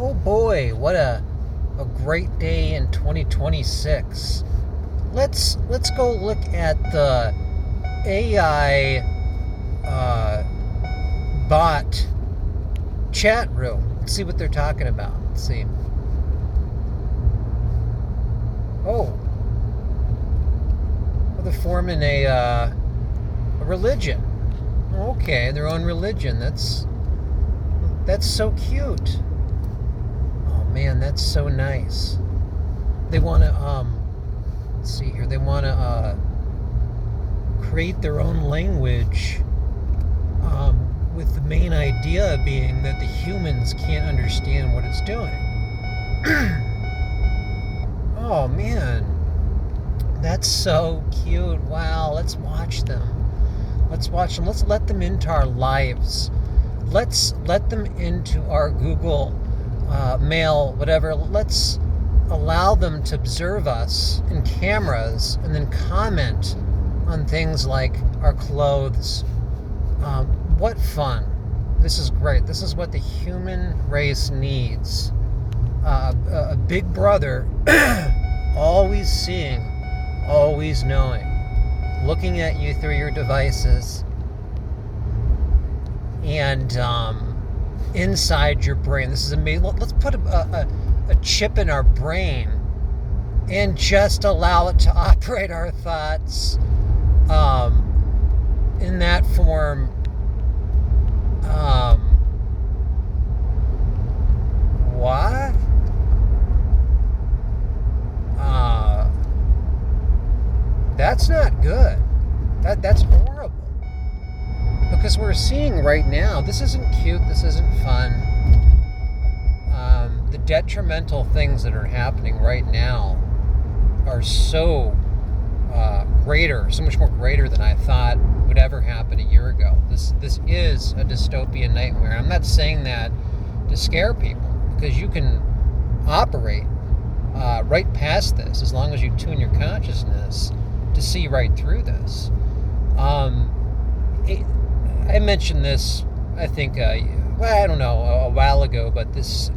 Oh boy, what a great day in 2026. Let's go look at the AI bot chat room. Let's see what they're talking about. Let's see. Oh, well, they're forming a religion. Okay, their own religion. That's so cute. Oh man, that's so nice. They want to let's see here. They want to create their own language, with the main idea being that the humans can't understand what it's doing. Oh man, that's so cute. Wow, let's watch them. Let's watch them. Let's let them into our lives. Let's let them into our Google Mail, whatever. Let's allow them to observe us in cameras and then comment on things like our clothes. What fun. This is great. This is what the human race needs. A big brother, always seeing, always knowing, looking at you through your devices, and inside your brain. This is amazing. Let's put a chip in our brain and just allow it to operate our thoughts in that form. What? That's not good. That's horrible. Because we're seeing right now, this isn't cute, this isn't fun. The detrimental things that are happening right now are so greater, so much more greater than I thought would ever happen a year ago. This is a dystopian nightmare. I'm not saying that to scare people, because you can operate right past this as long as you tune your consciousness to see right through this. I mentioned this, I think, I don't know, a while ago, but this,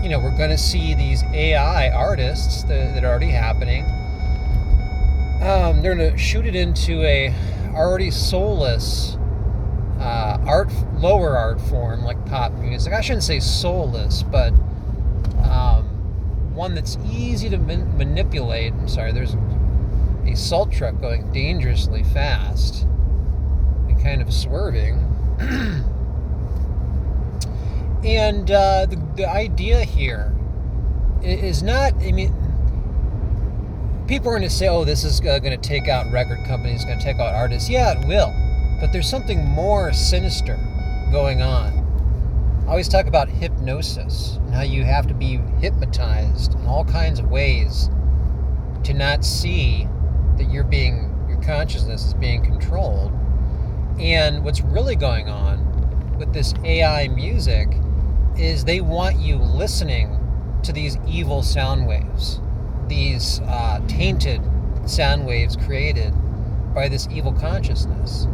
we're going to see these AI artists that are already happening. They're going to shoot it into a already soulless lower art form like pop music. I shouldn't say soulless, but one that's easy to manipulate. I'm sorry, there's a salt truck going dangerously fast and kind of swerving. And the idea here is not, people are going to say, oh, this is going to take out record companies, going to take out artists. Yeah, it will. But there's something more sinister going on. I always talk about hypnosis and how you have to be hypnotized in all kinds of ways to not see that your consciousness is being controlled. And what's really going on with this AI music is they want you listening to these evil sound waves, these tainted sound waves created by this evil consciousness.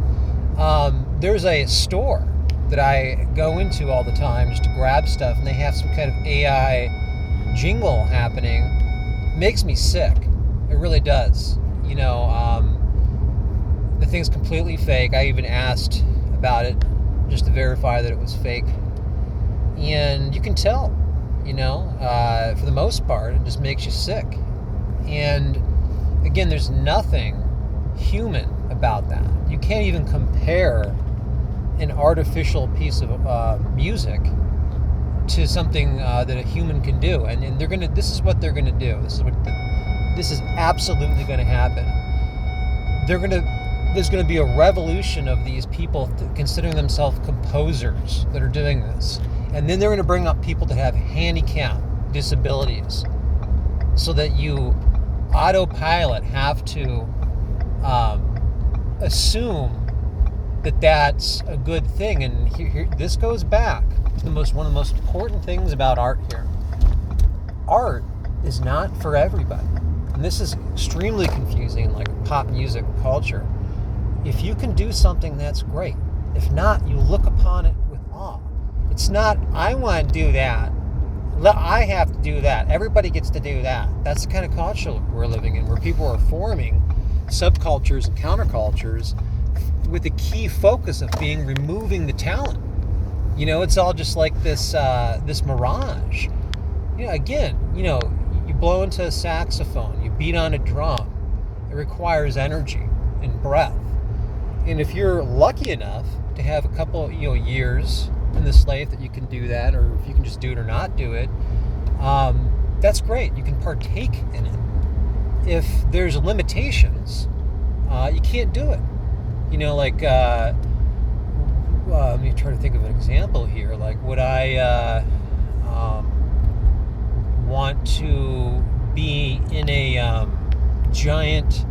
There's a store that I go into all the time just to grab stuff, and they have some kind of AI jingle happening. It makes me sick. It really does. The thing's completely fake. I even asked about it just to verify that it was fake. And you can tell, for the most part, it just makes you sick. And again, there's nothing human about that. You can't even compare an artificial piece of music to something that a human can do. And this is what they're gonna do. This is absolutely gonna happen. There's gonna be a revolution of these people considering themselves composers that are doing this. And then they're gonna bring up people that have handicap disabilities so that you autopilot have to assume that that's a good thing. And here this goes back to one of the most important things about art here. Art is not for everybody. And this is extremely confusing in like pop music culture. If you can do something, that's great. If not, you look upon it with awe. It's not, I want to do that. I have to do that. Everybody gets to do that. That's the kind of culture we're living in, where people are forming subcultures and countercultures with the key focus of removing the talent. It's all just like this mirage. Again, you blow into a saxophone, you beat on a drum. It requires energy and breath. And if you're lucky enough to have a couple, years in this life that you can do that, or if you can just do it or not do it, that's great. You can partake in it. If there's limitations, you can't do it. Let me try to think of an example here. Like, would I want to be in a giant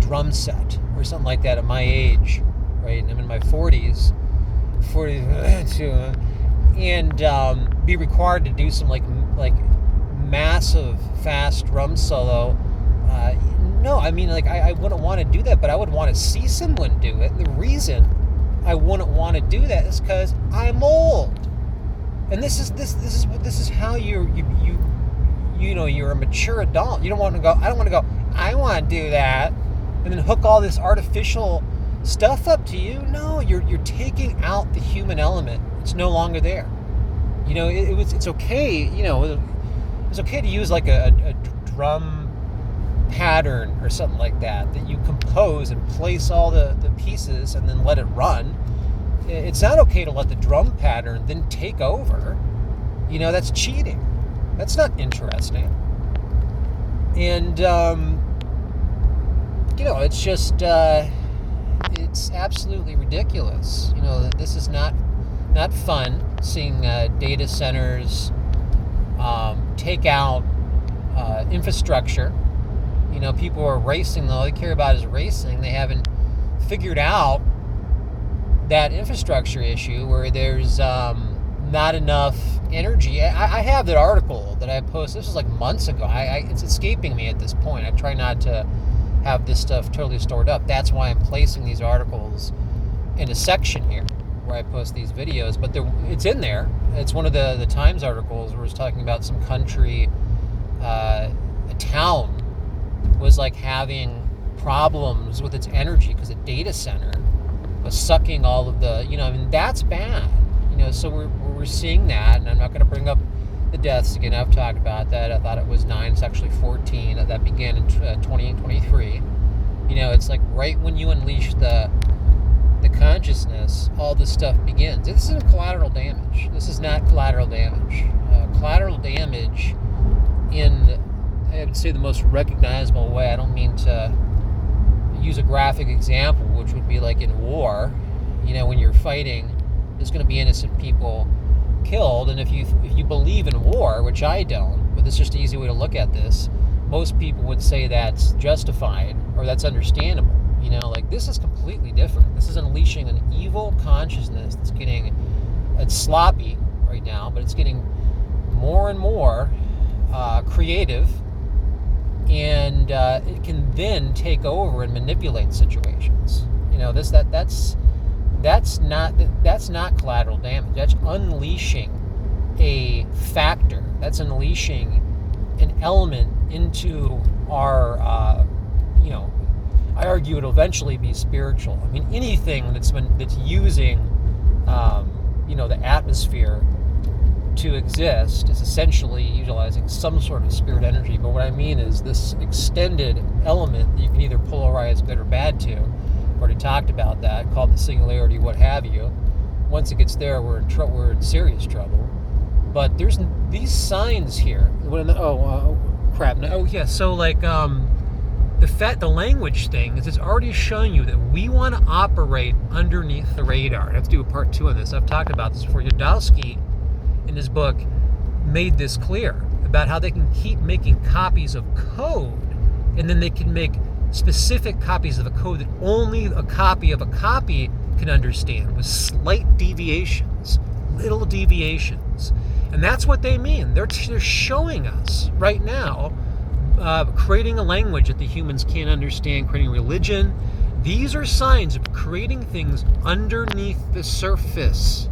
drum set or something like that at my age, right? I'm in my 40s, and be required to do some like massive fast drum solo. No, I mean, I wouldn't want to do that, but I would want to see someone do it. And the reason I wouldn't want to do that is because I'm old, and this is how you're a mature adult. You don't want to go. I don't want to go. I want to do that, and then hook all this artificial stuff up to you. No, you're taking out the human element. It's no longer there. It's okay. It's okay to use like a drum pattern or something like that you compose and place all the pieces and then let it run. It's not okay to let the drum pattern then take over. That's cheating. That's not interesting. And it's just it's absolutely ridiculous. This is not fun, seeing data centers take out infrastructure. People are racing. All they care about is racing. They haven't figured out that infrastructure issue where there's not enough energy. I have that article that I posted. This was like months ago. It's escaping me at this point. I try not to have this stuff totally stored up. That's why I'm placing these articles in a section here where I post these videos. But it's in there. It's one of the Times articles where it's talking about some country, a town was like having problems with its energy because a data center was sucking all of the, that's bad. So we're seeing that, and I'm not going to bring up the deaths again. I've talked about that. I thought it was 9. It's actually 14. That began in 2023. It's like right when you unleash the consciousness, all this stuff begins. This isn't collateral damage. This is not collateral damage. Collateral damage in, I would say, the most recognizable way. I don't mean to use a graphic example, which would be like in war. When you're fighting, there's going to be innocent people killed, and if you believe in war, which I don't, but it's just an easy way to look at this, most people would say that's justified or that's understandable. This is completely different. This is unleashing an evil consciousness that's it's sloppy right now, but it's getting more and more creative, and it can then take over and manipulate situations. That's not collateral damage. That's unleashing a factor. That's unleashing an element into our, I argue it'll eventually be spiritual. I mean, anything that's using, the atmosphere to exist is essentially utilizing some sort of spirit energy. But what I mean is this extended element that you can either polarize good or bad to. I've already talked about that, called the singularity, what have you. Once it gets there, we're in serious trouble. But there's these signs here. So like the language thing is, it's already showing you that we want to operate underneath the radar. I have to do a part 2 on this. I've talked about this before. Yudowsky, in his book, made this clear about how they can keep making copies of code, and then they can make specific copies of a code that only a copy of a copy can understand, with slight deviations, little deviations. And that's what they mean. They're showing us right now, creating a language that the humans can't understand, creating religion. These are signs of creating things underneath the surface.